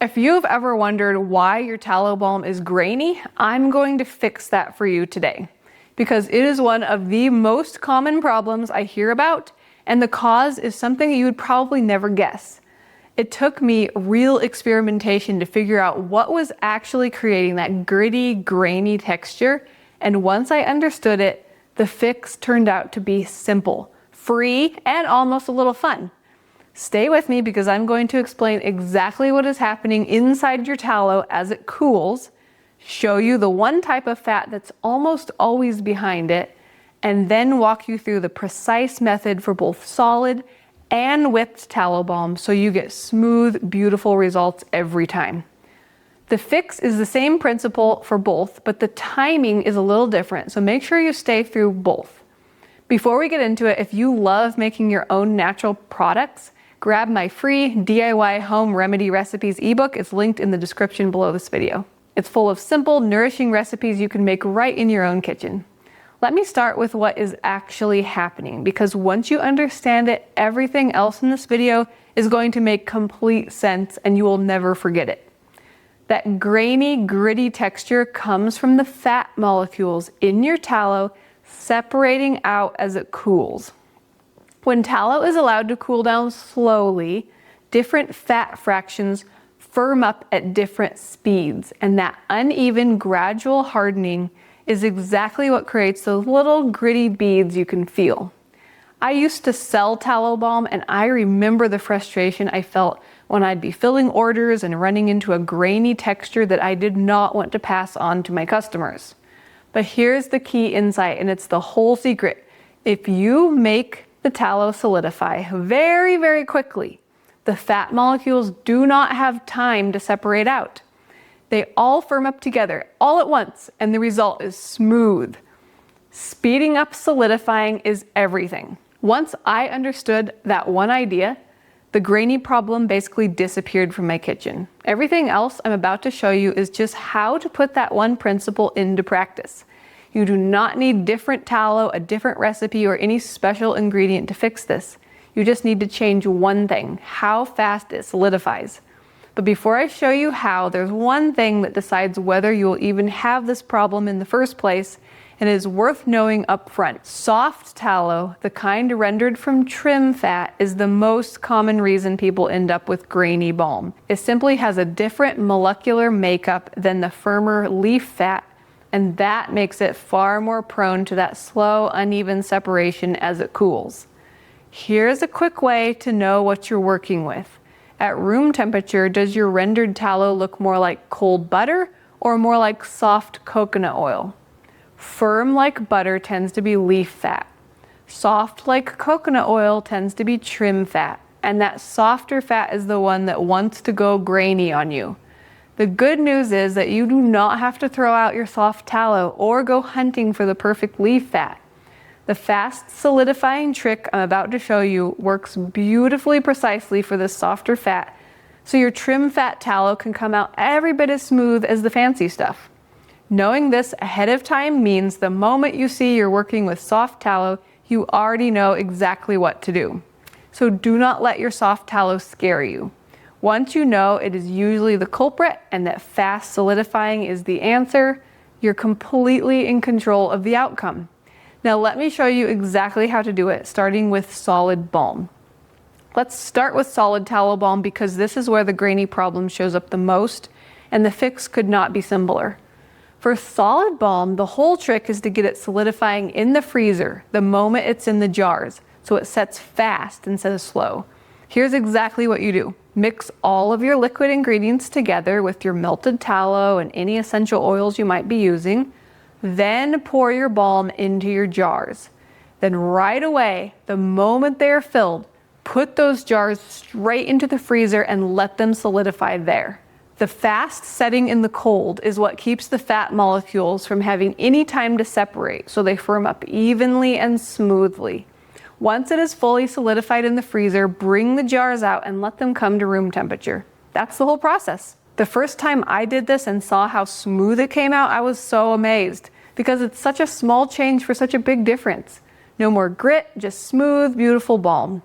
If you've ever wondered why your tallow balm is grainy, I'm going to fix that for you today, because it is one of the most common problems I hear about, and the cause is something you would probably never guess. It took me real experimentation to figure out what was actually creating that gritty, grainy texture, and once I understood it, the fix turned out to be simple, free, and almost a little fun. Stay with me because I'm going to explain exactly what is happening inside your tallow as it cools, show you the one type of fat that's almost always behind it, and then walk you through the precise method for both solid and whipped tallow balm so you get smooth, beautiful results every time. The fix is the same principle for both, but the timing is a little different, so make sure you stay through both. Before we get into it, if you love making your own natural products, grab my free DIY home remedy recipes ebook. It's linked in the description below this video. It's full of simple, nourishing recipes you can make right in your own kitchen. Let me start with what is actually happening, because once you understand it, everything else in this video is going to make complete sense and you will never forget it. That grainy, gritty texture comes from the fat molecules in your tallow separating out as it cools. When tallow is allowed to cool down slowly, different fat fractions firm up at different speeds, and that uneven, gradual hardening is exactly what creates those little gritty beads you can feel. I used to sell tallow balm, and I remember the frustration I felt when I'd be filling orders and running into a grainy texture that I did not want to pass on to my customers. But here's the key insight, and it's the whole secret. If you make the tallow solidify very, very quickly, the fat molecules do not have time to separate out. They all firm up together all at once, and the result is smooth. Speeding up solidifying is everything. Once I understood that one idea, the grainy problem basically disappeared from my kitchen. Everything else I'm about to show you is just how to put that one principle into practice. You do not need different tallow, a different recipe, or any special ingredient to fix this. You just need to change one thing: how fast it solidifies. But before I show you how, there's one thing that decides whether you will even have this problem in the first place, and it is worth knowing up front. Soft tallow, the kind rendered from trim fat, is the most common reason people end up with grainy balm. It simply has a different molecular makeup than the firmer leaf fat, and that makes it far more prone to that slow, uneven separation as it cools. Here's a quick way to know what you're working with. At room temperature, does your rendered tallow look more like cold butter or more like soft coconut oil? Firm like butter tends to be leaf fat. Soft like coconut oil tends to be trim fat, and that softer fat is the one that wants to go grainy on you. The good news is that you do not have to throw out your soft tallow or go hunting for the perfect leaf fat. The fast solidifying trick I'm about to show you works beautifully precisely for this softer fat, so your trim fat tallow can come out every bit as smooth as the fancy stuff. Knowing this ahead of time means the moment you see you're working with soft tallow, you already know exactly what to do. So do not let your soft tallow scare you. Once you know it is usually the culprit and that fast solidifying is the answer, you're completely in control of the outcome. Now let me show you exactly how to do it, starting with solid balm. Let's start with solid tallow balm because this is where the grainy problem shows up the most, and the fix could not be simpler. For solid balm, the whole trick is to get it solidifying in the freezer the moment it's in the jars, so it sets fast instead of slow. Here's exactly what you do. Mix all of your liquid ingredients together with your melted tallow and any essential oils you might be using. Then pour your balm into your jars. Then right away, the moment they are filled, put those jars straight into the freezer and let them solidify there. The fast setting in the cold is what keeps the fat molecules from having any time to separate, so they firm up evenly and smoothly. Once it is fully solidified in the freezer, bring the jars out and let them come to room temperature. That's the whole process. The first time I did this and saw how smooth it came out, I was so amazed because it's such a small change for such a big difference. No more grit, just smooth, beautiful balm.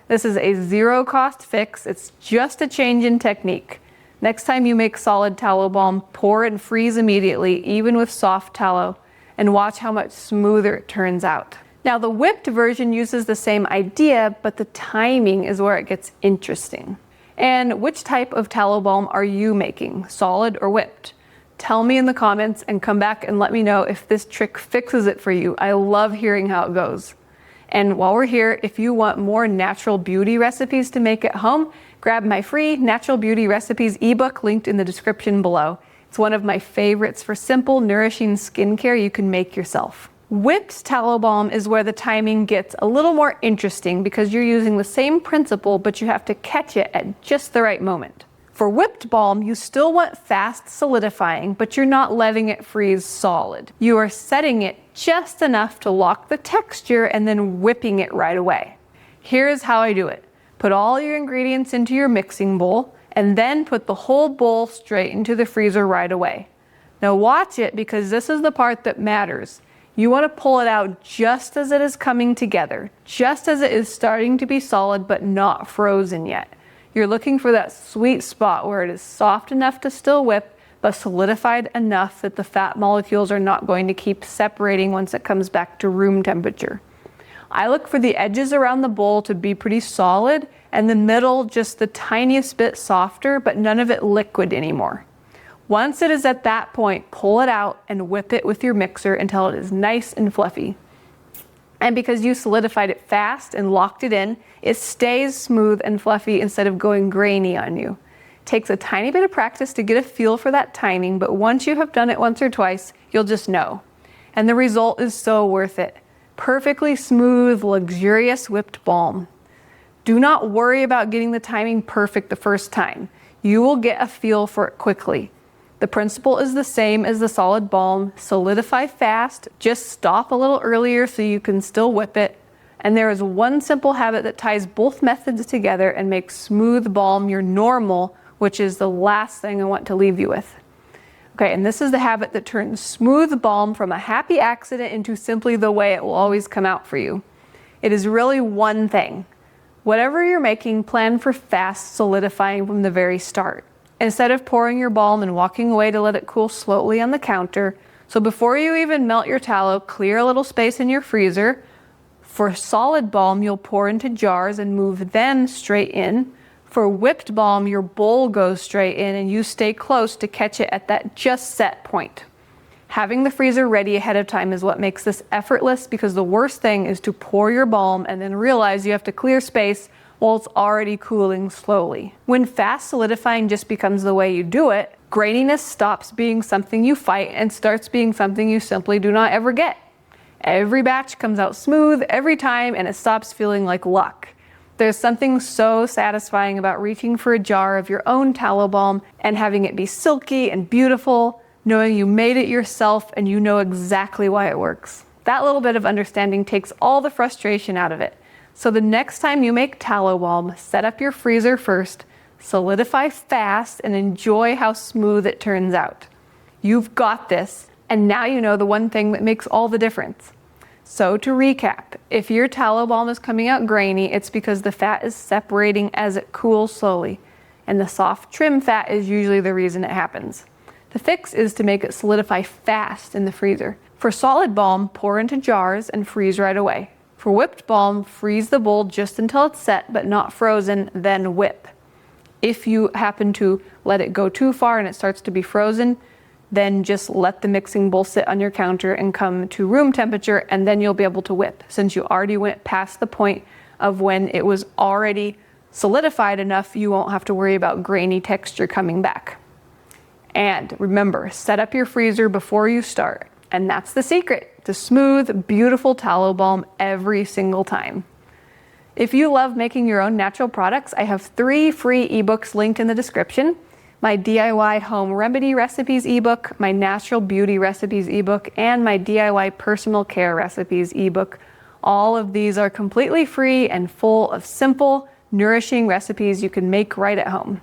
This is a zero-cost fix. It's just a change in technique. Next time you make solid tallow balm, pour and freeze immediately, even with soft tallow, and watch how much smoother it turns out. Now the whipped version uses the same idea, but the timing is where it gets interesting. And which type of tallow balm are you making, solid or whipped? Tell me in the comments and come back and let me know if this trick fixes it for you. I love hearing how it goes. And while we're here, if you want more natural beauty recipes to make at home, grab my free Natural Beauty Recipes ebook linked in the description below. It's one of my favorites for simple, nourishing skincare you can make yourself. Whipped tallow balm is where the timing gets a little more interesting because you're using the same principle, but you have to catch it at just the right moment. For whipped balm, you still want fast solidifying, but you're not letting it freeze solid. You are setting it just enough to lock the texture and then whipping it right away. Here's how I do it. Put all your ingredients into your mixing bowl and then put the whole bowl straight into the freezer right away. Now watch it because this is the part that matters. You want to pull it out just as it is coming together, just as it is starting to be solid but not frozen yet. You're looking for that sweet spot where it is soft enough to still whip, but solidified enough that the fat molecules are not going to keep separating once it comes back to room temperature. I look for the edges around the bowl to be pretty solid and the middle just the tiniest bit softer, but none of it liquid anymore. Once it is at that point, pull it out and whip it with your mixer until it is nice and fluffy. And because you solidified it fast and locked it in, it stays smooth and fluffy instead of going grainy on you. It takes a tiny bit of practice to get a feel for that timing, but once you have done it once or twice, you'll just know. And the result is so worth it. Perfectly smooth, luxurious whipped balm. Do not worry about getting the timing perfect the first time. You will get a feel for it quickly. The principle is the same as the solid balm. Solidify fast, just stop a little earlier so you can still whip it. And there is one simple habit that ties both methods together and makes smooth balm your normal, which is the last thing I want to leave you with. Okay, and this is the habit that turns smooth balm from a happy accident into simply the way it will always come out for you. It is really one thing. Whatever you're making, plan for fast solidifying from the very start. Instead of pouring your balm and walking away to let it cool slowly on the counter, so before you even melt your tallow, clear a little space in your freezer. For solid balm, you'll pour into jars and move them straight in. For whipped balm, your bowl goes straight in and you stay close to catch it at that just set point. Having the freezer ready ahead of time is what makes this effortless, because the worst thing is to pour your balm and then realize you have to clear space while it's already cooling slowly. When fast solidifying just becomes the way you do it, graininess stops being something you fight and starts being something you simply do not ever get. Every batch comes out smooth every time and it stops feeling like luck. There's something so satisfying about reaching for a jar of your own tallow balm and having it be silky and beautiful, knowing you made it yourself and you know exactly why it works. That little bit of understanding takes all the frustration out of it. So the next time you make tallow balm, set up your freezer first, solidify fast, and enjoy how smooth it turns out. You've got this, and now you know the one thing that makes all the difference. So to recap, if your tallow balm is coming out grainy, it's because the fat is separating as it cools slowly, and the soft trim fat is usually the reason it happens. The fix is to make it solidify fast in the freezer. For solid balm, pour into jars and freeze right away. For whipped balm, freeze the bowl just until it's set but not frozen, then whip. If you happen to let it go too far and it starts to be frozen, then just let the mixing bowl sit on your counter and come to room temperature, and then you'll be able to whip, since you already went past the point of when it was already solidified enough you won't have to worry about grainy texture coming back. And remember, set up your freezer before you start. And that's the secret to smooth, beautiful tallow balm every single time. If you love making your own natural products, I have 3 free ebooks linked in the description. My DIY home remedy recipes ebook, my natural beauty recipes ebook, and my DIY personal care recipes ebook. All of these are completely free and full of simple, nourishing recipes you can make right at home.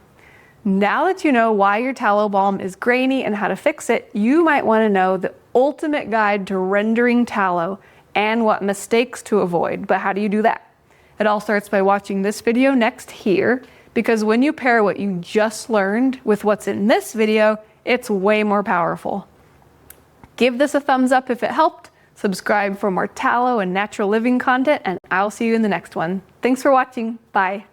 Now that you know why your tallow balm is grainy and how to fix it, you might want to know the ultimate guide to rendering tallow and what mistakes to avoid. But how do you do that? It all starts by watching this video next here. because when you pair what you just learned with what's in this video, it's way more powerful. Give this a thumbs up if it helped, subscribe for more tallow and natural living content, and I'll see you in the next one. Thanks for watching. Bye.